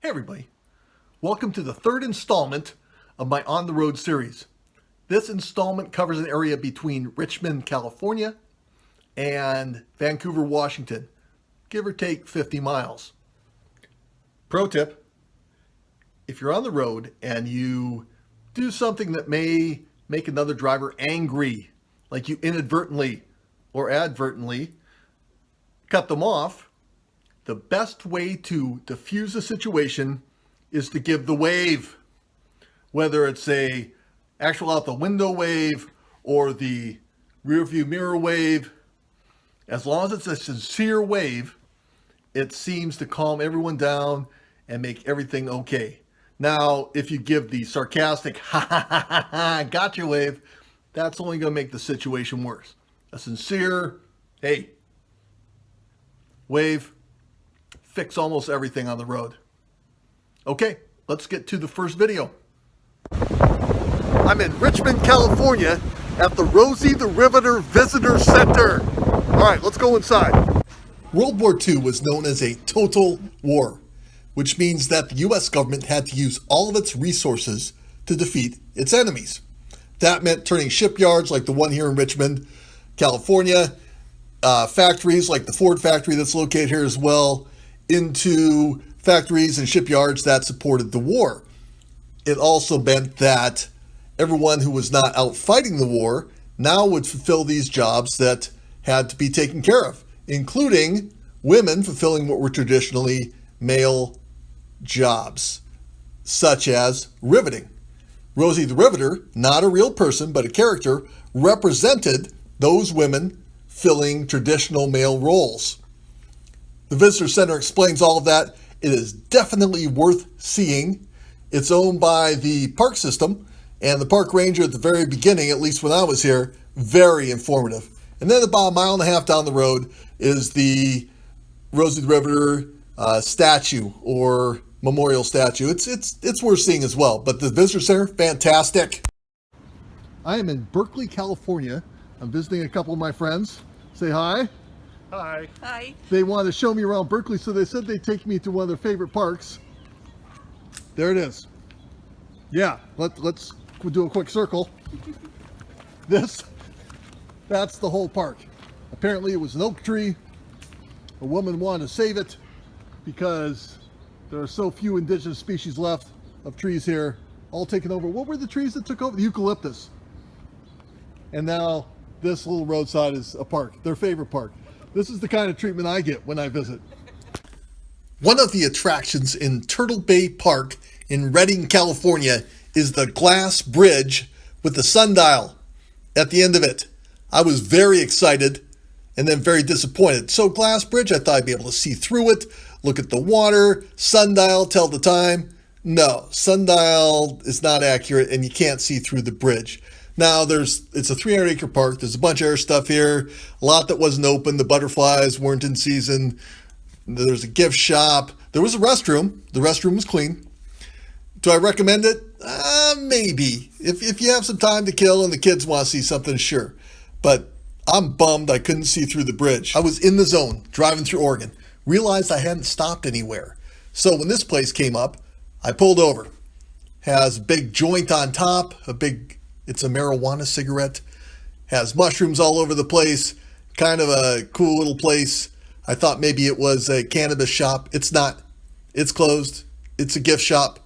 Hey everybody, welcome to the third installment of my On the Road series. This installment covers an area between Richmond, California and Vancouver, Washington, give or take 50 miles. Pro tip, if you're on the road and you do something that may make another driver angry, like you inadvertently or advertently cut them off, the best way to diffuse a situation is to give the wave. Whether it's a actual out the window wave or the rear view mirror wave, as long as it's a sincere wave, it seems to calm everyone down and make everything okay. Now, if you give the sarcastic, ha ha ha ha ha, gotcha wave, that's only going to make the situation worse. A sincere, hey, wave, fix almost everything on the road. Okay, let's get to the first video. I'm in Richmond, California at the Rosie the Riveter Visitor Center. All right, let's go inside. World War II was known as a total war, which means that the US government had to use all of its resources to defeat its enemies. That meant turning shipyards like the one here in Richmond, California, factories like the Ford factory that's located here as well, into factories and shipyards that supported the war. It also meant that everyone who was not out fighting the war now would fulfill these jobs that had to be taken care of, including women fulfilling what were traditionally male jobs, such as riveting. Rosie the Riveter, not a real person, but a character, represented those women filling traditional male roles. The Visitor Center explains all of that. It is definitely worth seeing. It's owned by the park system, and the park ranger at the very beginning, at least when I was here, very informative. And then about a mile and a half down the road is the Rosie the Riveter statue or memorial statue. It's worth seeing as well. But the Visitor Center, fantastic. I am in Berkley, California. I'm visiting a couple of my friends. Say hi. Hi. Hi. They wanted to show me around Berkley, so they said they'd take me to one of their favorite parks. There it is. Yeah, let's do a quick circle. That's the whole park. Apparently it was an oak tree. A woman wanted to save it because there are so few indigenous species left of trees here, all taken over. What were the trees that took over? The eucalyptus. And now this little roadside is a park, their favorite park. This is the kind of treatment I get when I visit. One of the attractions in Turtle Bay Park in Redding, California is the glass bridge with the sundial at the end of it. I was very excited and then very disappointed. So glass bridge, I thought I'd be able to see through it, look at the water, sundial, tell the time. No, sundial is not accurate and you can't see through the bridge. Now, it's a 300-acre park. There's a bunch of other stuff here, a lot that wasn't open. The butterflies weren't in season. There's a gift shop. There was a restroom. The restroom was clean. Do I recommend it? Maybe. If you have some time to kill and the kids want to see something, sure. But I'm bummed I couldn't see through the bridge. I was in the zone, driving through Oregon. Realized I hadn't stopped anywhere. So when this place came up, I pulled over. Has a big joint on top, it's a marijuana cigarette, has mushrooms all over the place, kind of a cool little place. I thought maybe it was a cannabis shop. It's not. It's closed. It's a gift shop.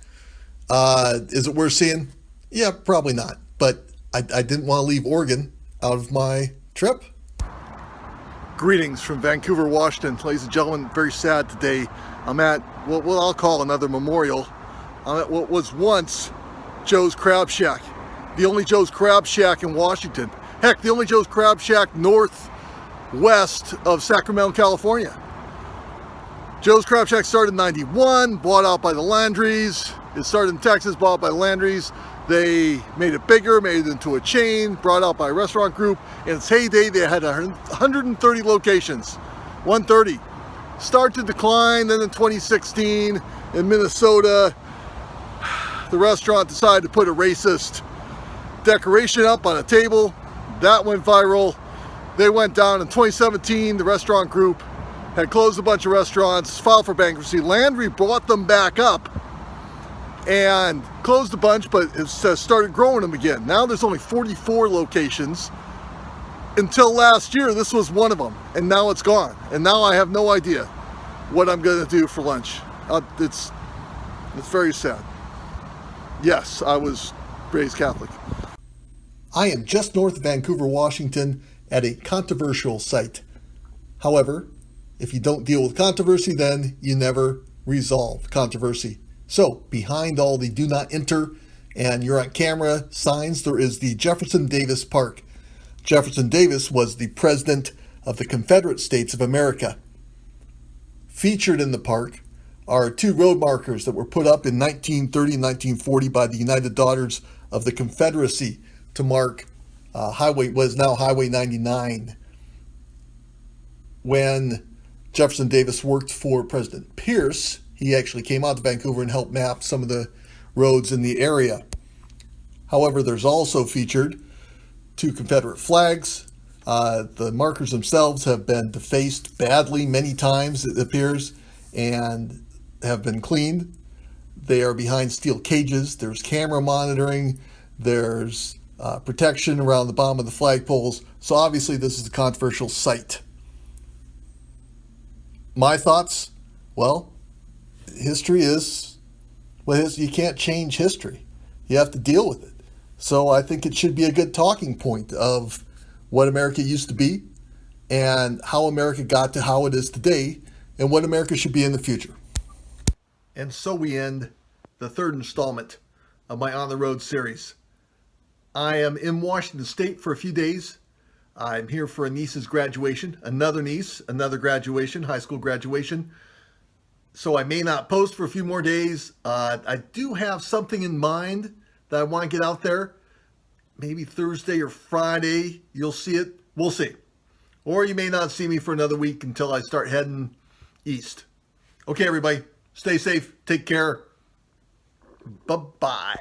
Is it worth seeing? Yeah, probably not. But I didn't want to leave Oregon out of my trip. Greetings from Vancouver, Washington. Ladies and gentlemen, very sad today. I'm at what I'll call another memorial. I'm at what was once Joe's Crab Shack. The only Joe's Crab Shack in Washington. Heck, the only Joe's Crab Shack northwest of Sacramento, California. Joe's Crab Shack started in '91, bought out by the Landrys. It started in Texas, bought out by the Landrys. They made it bigger, made it into a chain, brought out by a restaurant group. In its heyday, they had 130 locations. 130. Start to decline, then in 2016, in Minnesota, the restaurant decided to put a racist decoration up on a table. That went viral. They went down in 2017. The restaurant group had closed a bunch of restaurants, filed for bankruptcy. Landry brought them back up and closed a bunch, but it's started growing them again. Now there's only 44 locations. Until last year, this was one of them, and now it's gone. And now I have no idea what I'm going to do for lunch. It's very sad. Yes, I was raised Catholic. I am just north of Vancouver, Washington, at a controversial site. However, if you don't deal with controversy, then you never resolve controversy. So, behind all the do not enter and you're on camera signs, there is the Jefferson Davis Park. Jefferson Davis was the president of the Confederate States of America. Featured in the park are two road markers that were put up in 1930 and 1940 by the United Daughters of the Confederacy to mark what is now Highway 99. When Jefferson Davis worked for President Pierce, he actually came out to Vancouver and helped map some of the roads in the area. However, there's also featured two Confederate flags. The markers themselves have been defaced badly many times, it appears, and have been cleaned. They are behind steel cages. There's camera monitoring. There's protection around the bottom of the flagpoles. So obviously this is a controversial site. My thoughts? Well, history is what it is. You can't change history. You have to deal with it. So I think it should be a good talking point of what America used to be and how America got to how it is today and what America should be in the future. And so we end the third installment of my On the Road series. I am in Washington State for a few days. I'm here for a niece's graduation, another niece, another graduation, high school graduation. So I may not post for a few more days. I do have something in mind that I want to get out there. Maybe Thursday or Friday, you'll see it. We'll see. Or you may not see me for another week until I start heading east. Okay, everybody, stay safe. Take care. Bye-bye.